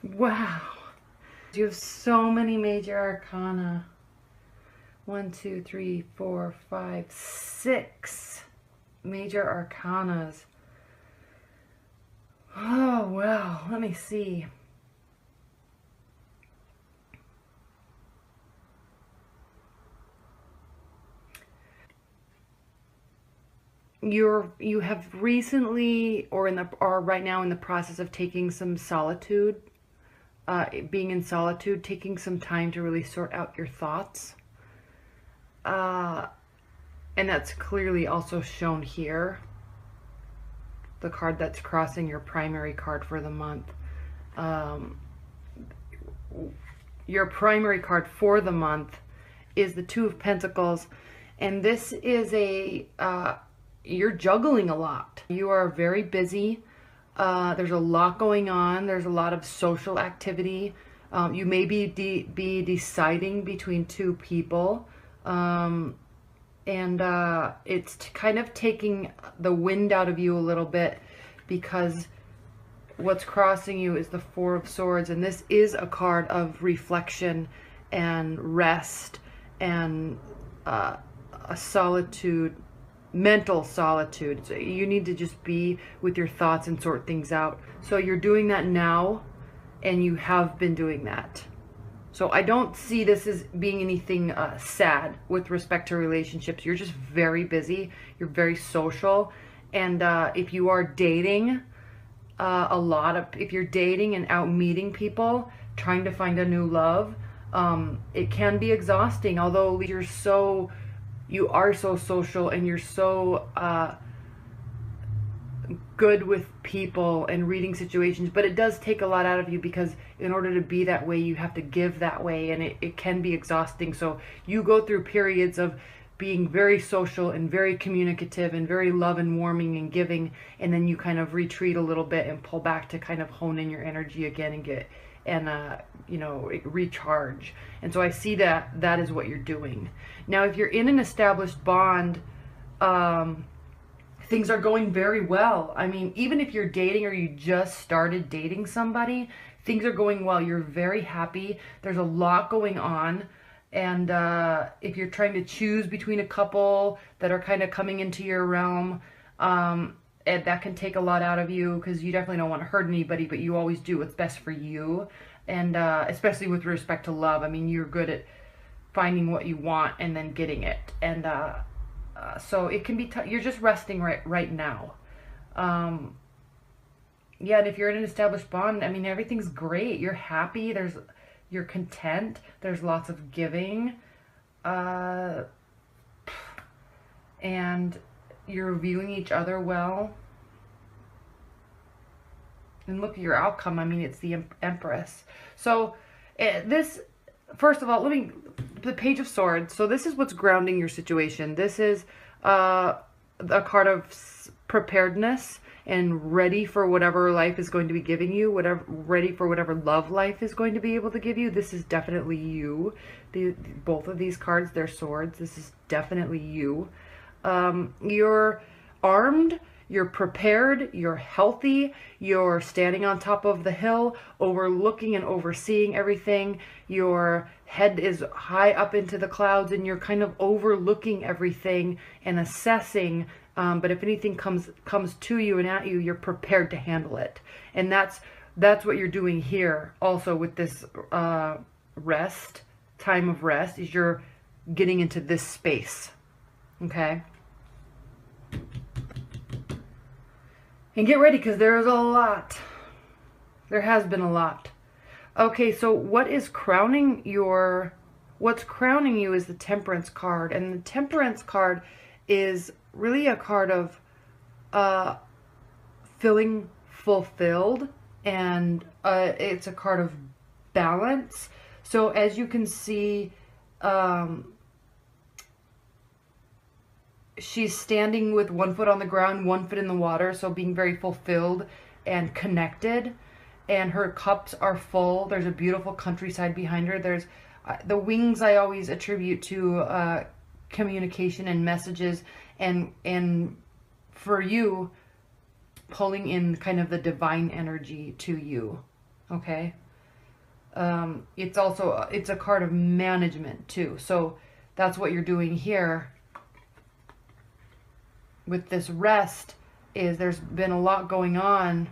Wow. You have so many major arcana. 1, 2, 3, 4, 5, 6 major arcanas. Oh, wow. Let me see. You have recently or right now in the process of taking some solitude, being in solitude, taking some time to really sort out your thoughts. And that's clearly also shown here. The card that's crossing your primary card for the month. Your primary card for the month is the Two of Pentacles. And this is you're juggling a lot. You are very busy. There's a lot going on. There's a lot of social activity. You may be deciding between two people. And it's kind of taking the wind out of you a little bit, because what's crossing you is the Four of Swords, and this is a card of reflection and rest and a solitude, mental solitude. So you need to just be with your thoughts and sort things out. So you're doing that now, and you have been doing that. So I don't see this as being anything sad with respect to relationships. You're just very busy. You're very social. And if you are dating, if you're dating and out meeting people, trying to find a new love, it can be exhausting. Although you are so social, and you're so good with people and reading situations, but it does take a lot out of you, because in order to be that way, you have to give that way, and it can be exhausting. So you go through periods of being very social and very communicative and very love and warming and giving, and then you kind of retreat a little bit and pull back to kind of hone in your energy again and recharge. And so I see that is what you're doing. Now, if you're in an established bond, things are going very well. I mean, even if you're dating or you just started dating somebody, things are going well. You're very happy. There's a lot going on. And if you're trying to choose between a couple that are kind of coming into your realm, and that can take a lot out of you, because you definitely don't want to hurt anybody, but you always do what's best for you. And especially with respect to love, I mean, you're good at finding what you want and then getting it. And so it can be you're just resting right now. Yeah, and if you're in an established bond, I mean, everything's great. You're happy. You're content. There's lots of giving. And you're viewing each other well. And look at your outcome. I mean, it's the Empress. So first of all, the Page of Swords. So this is what's grounding your situation. This is a card of preparedness and ready for whatever life is going to be giving you, ready for whatever love life is going to be able to give you. This is definitely you. Both of these cards, they're swords. This is definitely you. You're armed. You're prepared, you're healthy, you're standing on top of the hill, overlooking and overseeing everything. Your head is high up into the clouds, and you're kind of overlooking everything and assessing. But if anything comes to you and at you, you're prepared to handle it. And that's what you're doing here also with this time of rest, is you're getting into this space. Okay? And get ready, because there is a lot. There has been a lot. Okay, so what's crowning you is the Temperance card. And the Temperance card is really a card of feeling fulfilled. And it's a card of balance. So as you can see, she's standing with one foot on the ground, one foot in the water, so being very fulfilled and connected. And her cups are full. There's a beautiful countryside behind her. There's the wings I always attribute to communication and messages, and for you, pulling in kind of the divine energy to you. Okay? It's also, it's a card of management too. So that's what you're doing here with this rest, is there's been a lot going on.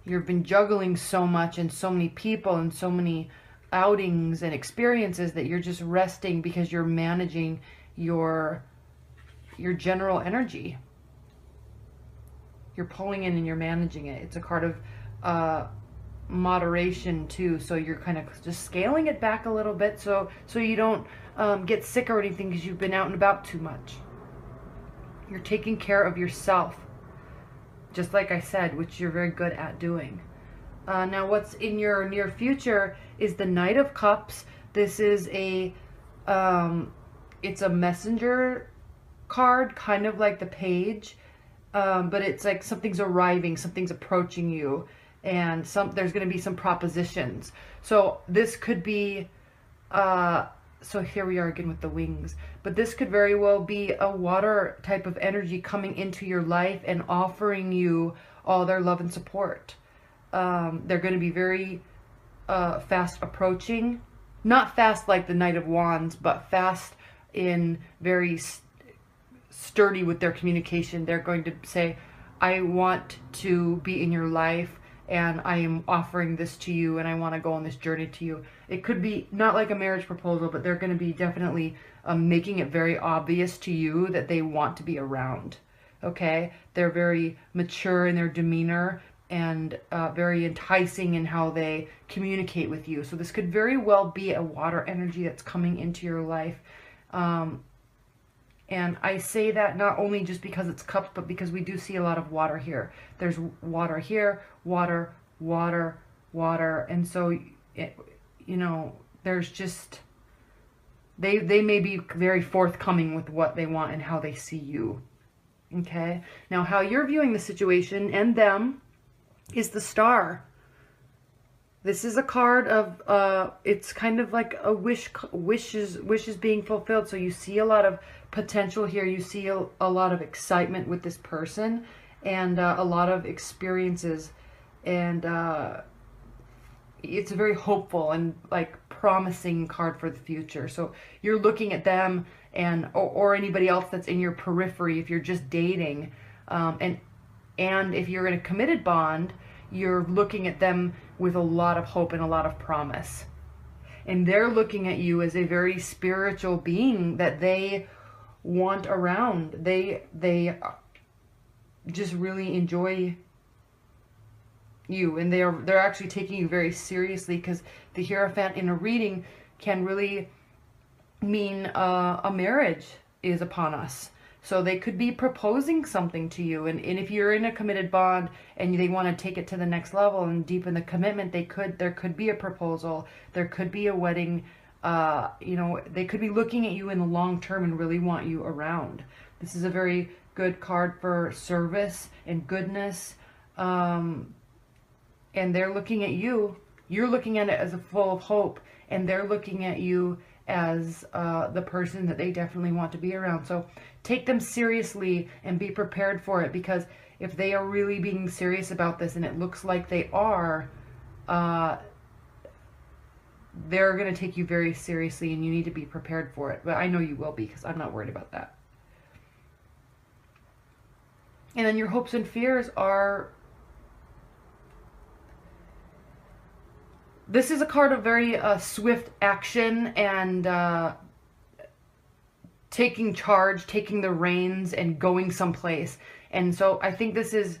You've been juggling so much and so many people and so many outings and experiences that you're just resting because you're managing your general energy. You're pulling in and you're managing it. It's a card of moderation too, so you're kind of just scaling it back a little bit so you don't get sick or anything because you've been out and about too much. You're taking care of yourself, just like I said, which you're very good at doing. Now what's in your near future is the Knight of Cups. This is a it's a messenger card, kind of like the Page, but it's like something's arriving, something's approaching you, and there's going to be some propositions. So this could be so here we are again with the wings, but this could very well be a water type of energy coming into your life and offering you all their love and support. They're going to be very fast approaching, not fast like the Knight of Wands, but fast in very sturdy with their communication. They're going to say, I want to be in your life, and I am offering this to you, and I want to go on this journey to you. It could be not like a marriage proposal, but they're going to be definitely making it very obvious to you that they want to be around. Okay? They're very mature in their demeanor and very enticing in how they communicate with you. So this could very well be a water energy that's coming into your life. And I say that not only just because it's cups, but because we do see a lot of water here. There's water here, water, water, water. And so, you know, there's just, they may be very forthcoming with what they want and how they see you. Okay? Now, how you're viewing the situation and them is the Star. This is a card of, it's kind of like a wishes being fulfilled. So you see a lot of potential here. You see a lot of excitement with this person, and a lot of experiences. And it's a very hopeful and like promising card for the future. So you're looking at them and or anybody else that's in your periphery if you're just dating. And if you're in a committed bond, you're looking at them with a lot of hope and a lot of promise. And they're looking at you as a very spiritual being that they want around. They just really enjoy you, and they're actually taking you very seriously, because the Hierophant in a reading can really mean a marriage is upon us. So they could be proposing something to you. And if you're in a committed bond and they want to take it to the next level and deepen the commitment, there could be a proposal. There could be a wedding. You know, they could be looking at you in the long term and really want you around. This is a very good card for service and goodness. And they're looking at you. You're looking at it as a full of hope. And they're looking at you as the person that they definitely want to be around. So take them seriously and be prepared for it, because if they are really being serious about this, and it looks like they are, they're going to take you very seriously, and you need to be prepared for it. But I know you will be, because I'm not worried about that. And then your hopes and fears are, this is a card of very swift action and taking charge, taking the reins, and going someplace. And so I think this is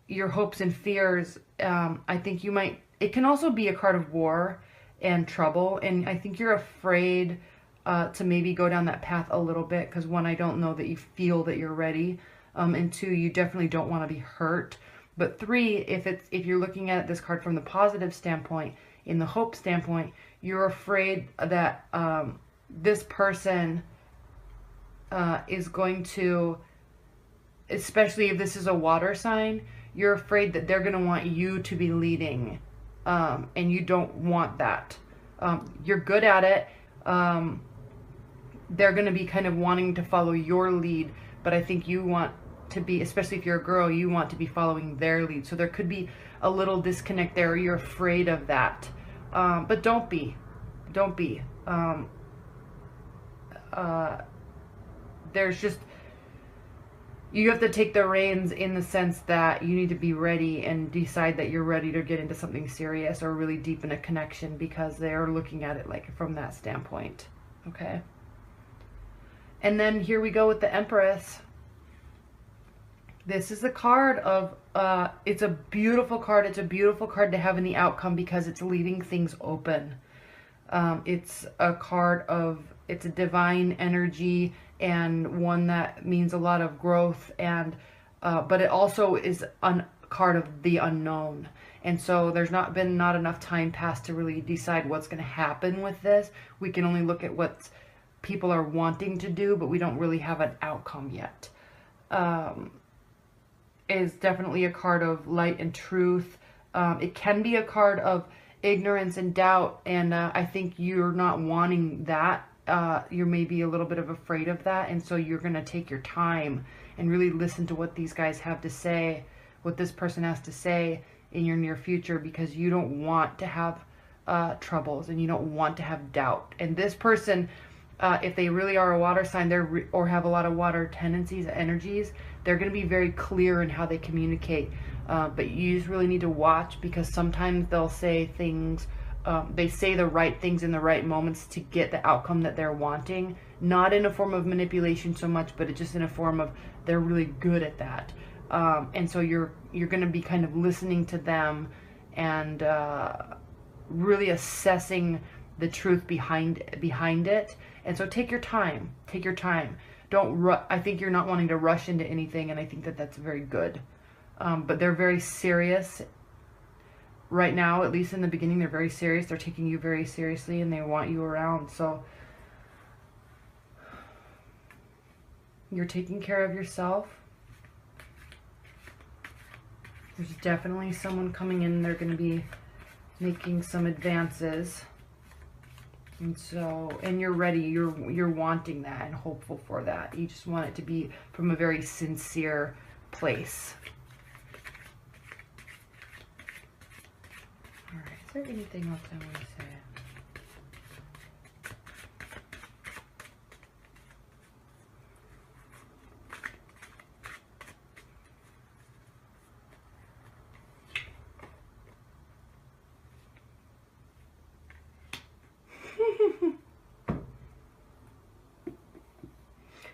your hopes and fears. I think you might, it can also be a card of war and trouble. And I think you're afraid to maybe go down that path a little bit, because one, I don't know that you feel that you're ready. And two, you definitely don't want to be hurt. But three, if you're looking at this card from the positive standpoint, in the hope standpoint, you're afraid that this person is going to, especially if this is a water sign, you're afraid that they're going to want you to be leading, and you don't want that. You're good at it. They're going to be kind of wanting to follow your lead, but I think you want to be, especially if you're a girl, you want to be following their lead. So there could be a little disconnect there. You're afraid of that. But don't be. There's just, you have to take the reins in the sense that you need to be ready and decide that you're ready to get into something serious or really deep in a connection, because they're looking at it like from that standpoint. Okay. And then here we go with the Empress. This is a card of, it's a beautiful card. It's a beautiful card to have in the outcome because it's leaving things open. It's a card of, it's a divine energy and one that means a lot of growth, and but it also is a card of the unknown. And so there's not enough time passed to really decide what's going to happen with this. We can only look at what people are wanting to do, but we don't really have an outcome yet. Is definitely a card of light and truth. It can be a card of ignorance and doubt, and I think you're not wanting that. You're maybe a little bit of afraid of that, and so you're going to take your time and really listen to what these guys have to say, what this person has to say in your near future, because you don't want to have troubles and you don't want to have doubt. And this person, if they really are a water sign, or have a lot of water tendencies, energies, they're going to be very clear in how they communicate. But you just really need to watch, because sometimes they'll say things, they say the right things in the right moments to get the outcome that they're wanting. Not in a form of manipulation so much, but it's just in a form of they're really good at that. And so you're going to be kind of listening to them and really assessing the truth behind it. And so take your time. Take your time. I think you're not wanting to rush into anything, and I think that that's very good. But they're very serious right now, at least in the beginning. They're very serious. They're taking you very seriously, and they want you around. So you're taking care of yourself. There's definitely someone coming in. They're going to be making some advances. And so, and you're ready. You're wanting that and hopeful for that. You just want it to be from a very sincere place. All right. Is there anything else I want to say?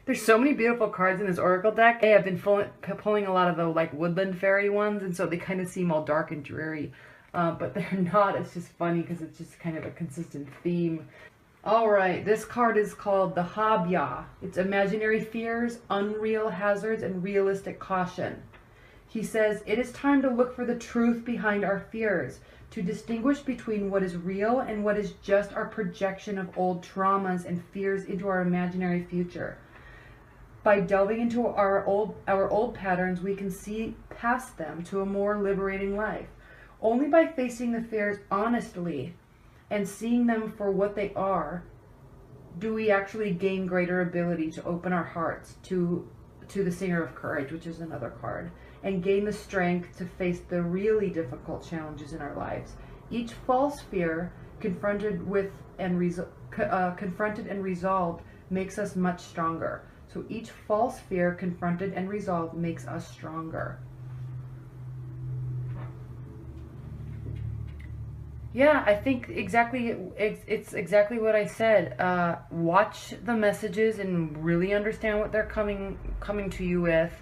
There's so many beautiful cards in this Oracle deck. I have been pulling a lot of the like woodland fairy ones, and so they kind of seem all dark and dreary. But they're not. It's just funny because it's just kind of a consistent theme. Alright, this card is called the Habya. It's imaginary fears, unreal hazards, and realistic caution. He says, it is time to look for the truth behind our fears, to distinguish between what is real and what is just our projection of old traumas and fears into our imaginary future. By delving into our old patterns, we can see past them to a more liberating life. Only by facing the fears honestly and seeing them for what they are, do we actually gain greater ability to open our hearts to the Singer of Courage, which is another card, and gain the strength to face the really difficult challenges in our lives. Each false fear confronted and resolved makes us much stronger. So each false fear confronted and resolved makes us stronger. Yeah, I think it's exactly what I said. Watch the messages and really understand what they're coming to you with.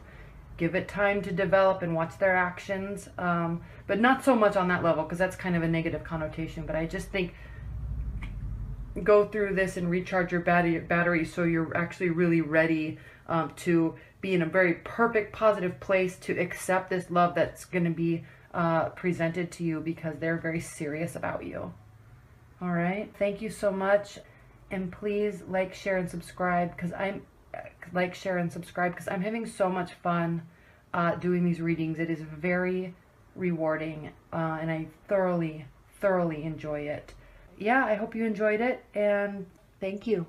Give it time to develop and watch their actions. But not so much on that level, because that's kind of a negative connotation. But I just think go through this and recharge your battery so you're actually really ready to be in a very perfect, positive place to accept this love that's going to be presented to you, because they're very serious about you. All right. Thank you so much. And please like, share, and subscribe, because I'm having so much fun doing these readings. It is very rewarding, and I thoroughly enjoy it. Yeah, I hope you enjoyed it, and thank you.